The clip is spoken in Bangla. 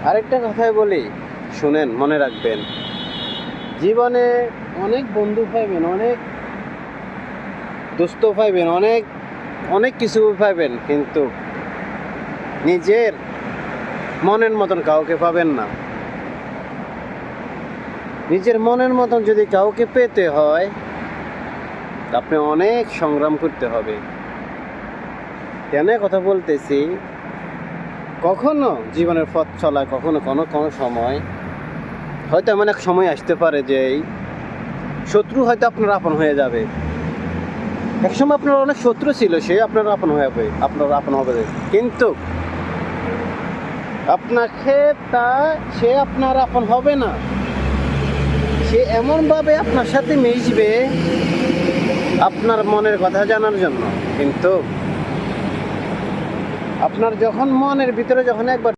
আরেকটা কথাই বলি, শুনেন, মনে রাখবেন, জীবনে অনেক বন্ধু পাইবেন, অনেক দোস্ত পাইবেন, অনেক অনেক কিছু পাইবেন, কিন্তু নিজের মনের মতন কাউকে পাবেন না। নিজের মনের মতন যদি কাউকে পেতে হয়, আপনি অনেক সংগ্রাম করতে হবে। কেন কথা বলতেছি, কখনো জীবনের পথ চলায় কখনো কোনো কোনো সময় হয়তো এমন এক সময় আসতে পারে যে এই শত্রু হয়তো আপনার আপন হয়ে যাবে। একসময় আপনার অনেক শত্রু ছিল, সে আপনার আপন হয়ে যাবে, আপনার আপন হবে, কিন্তু আপনাকে সে আপনার আপন হবে না। সে এমনভাবে আপনার সাথে মিশবে আপনার মনের কথা জানার জন্য, কিন্তু আপনার যখন মনের ভিতরে যখন একবার